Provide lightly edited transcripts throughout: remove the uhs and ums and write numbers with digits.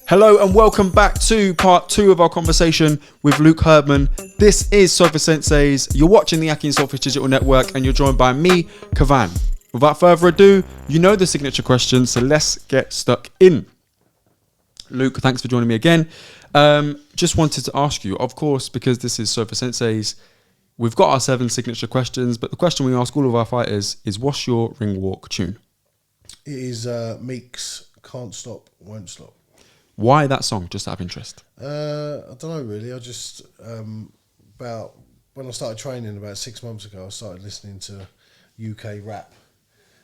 Hello and welcome back to part 2 of our conversation with Luke Herdman. This is SOFA SENSEI'S. You're watching the akhi&saltfish digital network and you're joined by me, Kavan. Without further ado, you know the signature question, so let's get stuck in. Luke, thanks for joining me again. Just wanted to ask you, of course, because this is SOFA SENSEI'S, we've got our 7 signature questions, but the question we ask all of our fighters is, what's your ring walk tune? It is Meek's Can't Stop, Won't Stop. Why that song, just out of interest? I don't know really. I just about when I started training about 6 months ago, I started listening to UK rap,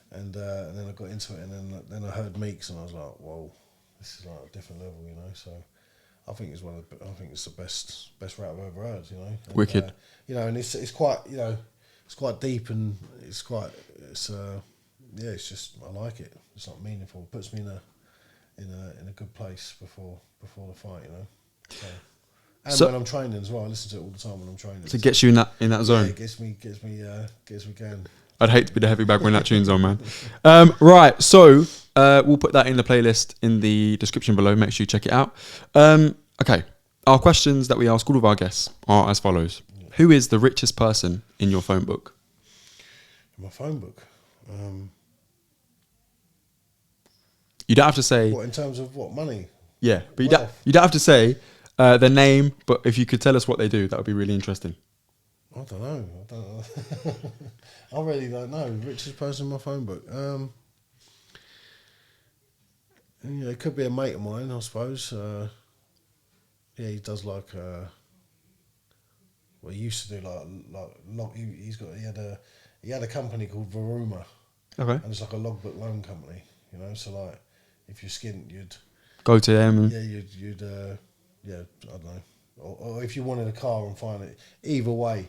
and then I got into it, and then I heard Meek's, and I was like, whoa, this is like a different level, you know. So I think it's the best rap I've ever heard, you know. And, Wicked. you know, and it's quite, you know, it's quite deep, and it's just, I like it. It's not meaningful. It puts me in a good place before the fight, you know. So when I'm training as well, I listen to it all the time when I'm training. So it gets you in that zone. Yeah, it gets me going. I'd hate to be the heavy bag when that tune's on, man. Right, so we'll put that in the playlist in the description below. Make sure you check it out. Okay, our questions that we ask all of our guests are as follows. Yeah. Who is the richest person in your phone book? In my phone book? You don't have to say... What, in terms of what, money? Yeah, but you don't have to say their name, but if you could tell us what they do, that would be really interesting. I don't know. I really don't know. Richest person in my phone book. Yeah, it could be a mate of mine, I suppose. Yeah, he does like... well, he used to do he had a company called Varuma. Okay. And it's like a logbook loan company, you know. So like, if you're skint, you'd go to them. And you'd I don't know. Or if you wanted a car and find it, either way,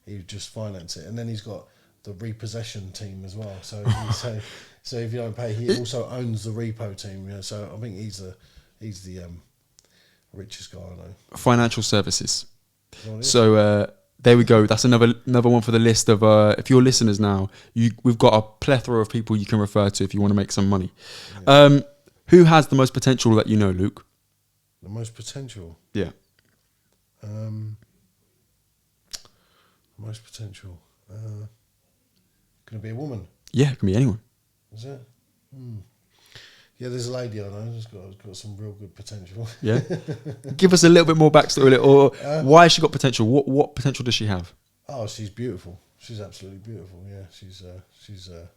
he'd just finance it. And then he's got the repossession team as well. So so if you don't pay, he also owns the repo team. You know, so I think he's the richest guy I know. Financial services. So there we go. That's another one for the list of if you're listeners now, we've got a plethora of people you can refer to if you want to make some money. Yeah. Who has the most potential that you know, Luke? The most potential? Yeah. Most potential. Can it be a woman? Yeah, it can be anyone. Is it? Yeah, there's a lady I know who's got some real good potential. Yeah. Give us a little bit more backstory, or why has she got potential? What potential does she have? Oh, she's beautiful. She's absolutely beautiful. Yeah, she's a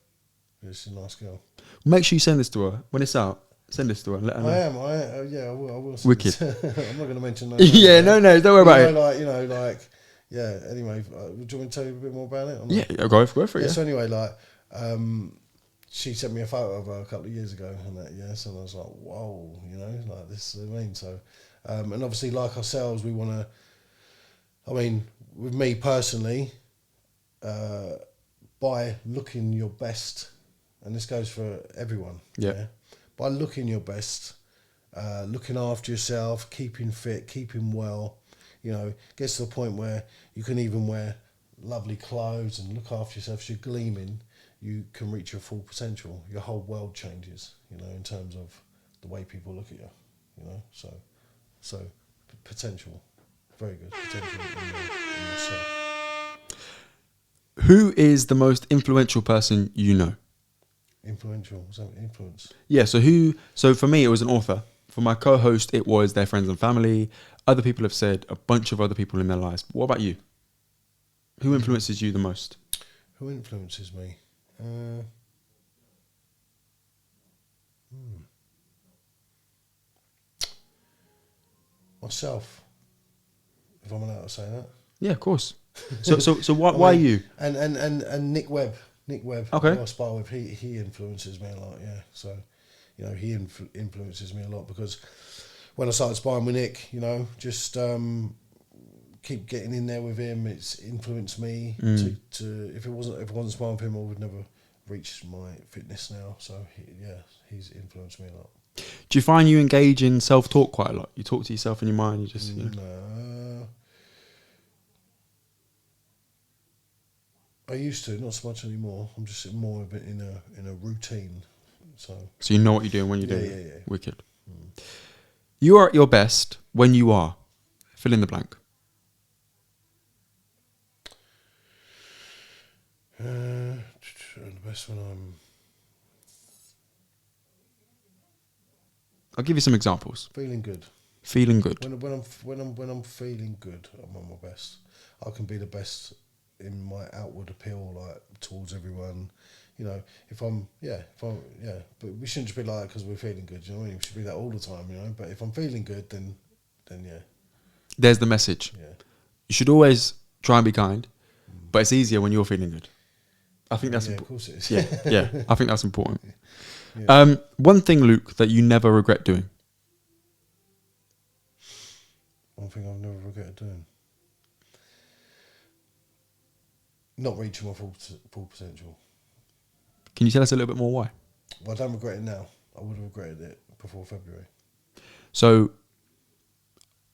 nice girl. Make sure you send this to her when it's out. Send this to her and let her know. I will. Wicked. I'm not going to mention no. Yeah, no, don't worry about it. Yeah. Anyway, do you want me to tell you a bit more about it? Yeah, go for it. Yeah. So anyway, she sent me a photo of her a couple of years ago, and and I was like, whoa, you know, like this is what I mean. So, and obviously, like ourselves, we want to. I mean, with me personally, by looking your best, and this goes for everyone. Yeah. By looking your best, looking after yourself, keeping fit, keeping well, you know, gets to the point where you can even wear lovely clothes and look after yourself. So you're gleaming. You can reach your full potential. Your whole world changes, you know, in terms of the way people look at you, you know. So potential, very good potential in yourself. Who is the most influential person you know? Influential? Was that influence? Yeah. So for me, it was an author. For my co-host, it was their friends and family. Other people have said a bunch of other people in their lives. What about you? Who influences you the most? Who influences me? Myself, if I'm allowed to say that. Yeah, of course. So why you? And Nick Webb, okay. who I spar with, he influences me a lot. Yeah, so you know he influences me a lot because when I started sparring with Nick, you know, just keep getting in there with him. It's influenced me to if it wasn't sparring with him, I would never reach my fitness now. So he's influenced me a lot. Do you find you engage in self-talk quite a lot? You talk to yourself in your mind. You just No. I used to, not so much anymore. I'm just more of it in a routine. So you know what you're doing when you're doing it. Yeah. Wicked. You are at your best when you are. Fill in the blank. The best when I'm I'll give you some examples. feeling good. Feeling good. When I'm feeling good, I'm on my best. I can be the best in my outward appeal, like towards everyone. You know, but we shouldn't just be like that because we're feeling good. You know what I mean? We should be that all the time. You know, but if I'm feeling good, then yeah. There's the message. Yeah. You should always try and be kind, but it's easier when you're feeling good. I think that's of course it is. yeah. I think that's important. Yeah. One thing, Luke, that you never regret doing. One thing I've never regretted doing. Not reaching my full potential. Can you tell us a little bit more why? Well, I don't regret it now. I would have regretted it before February. So,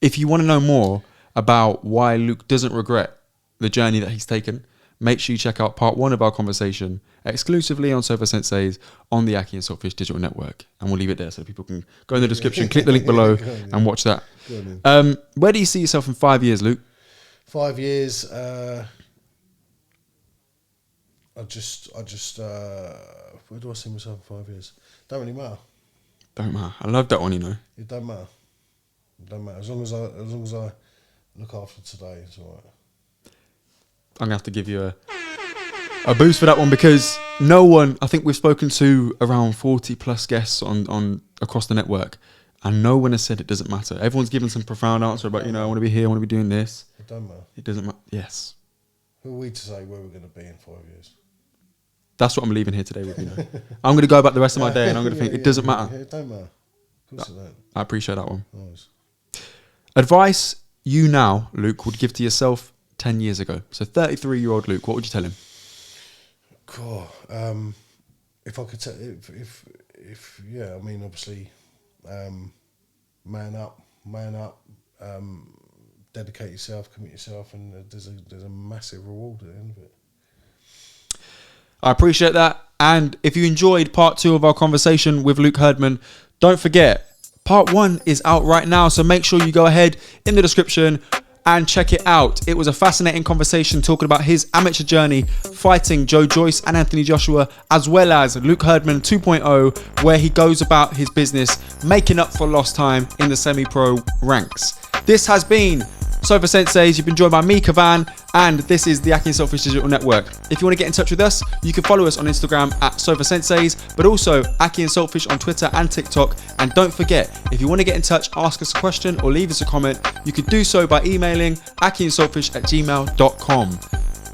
if you want to know more about why Luke doesn't regret the journey that he's taken, make sure you check out part 1 of our conversation exclusively on Sofa Senseis on the Aki&Saltfish digital network. And we'll leave it there so people can go in the description, click the link below and watch that. Where do you see yourself in 5 years, Luke? 5 years, I just where do I see myself in 5 years? Don't really matter. Don't matter. I love that one, you know. It don't matter. It don't matter. As long as I look after today, it's all right. I'm going to have to give you a boost for that one because no one, I think we've spoken to around 40 plus guests on across the network and no one has said it doesn't matter. Everyone's given some profound answer about, you know, I want to be here, I want to be doing this. It don't matter. It doesn't matter. Yes. Who are we to say where we're going to be in 5 years? That's what I'm leaving here today with, you know. I'm going to go about the rest of my day and I'm going to think it doesn't matter. Yeah, it don't matter. Of course it don't. I appreciate that one. Nice. Advice you now, Luke, would give to yourself 10 years ago. So 33-year-old Luke, what would you tell him? Cool. If I could tell, if yeah, I mean, obviously, man up, dedicate yourself, commit yourself, and there's a massive reward at the end of it. I appreciate that. And if you enjoyed part 2 of our conversation with Luke Herdman, don't forget, part 1 is out right now. So make sure you go ahead in the description and check it out. It was a fascinating conversation talking about his amateur journey, fighting Joe Joyce and Anthony Joshua, as well as Luke Herdman 2.0, where he goes about his business, making up for lost time in the semi-pro ranks. This has been Sofa Senseis. You've been joined by me, Kavan, and this is the Aki&Saltfish Digital Network. If you want to get in touch with us, you can follow us on Instagram at Sofa Senseis, but also Aki&Saltfish on Twitter and TikTok. And don't forget, if you want to get in touch, ask us a question or leave us a comment, you could do so by emailing akiandsaltfish@gmail.com.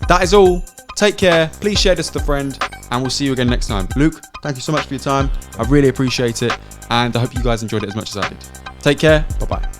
That is all. Take care. Please share this with a friend, and we'll see you again next time. Luke, thank you so much for your time. I really appreciate it, and I hope you guys enjoyed it as much as I did. Take care. Bye-bye.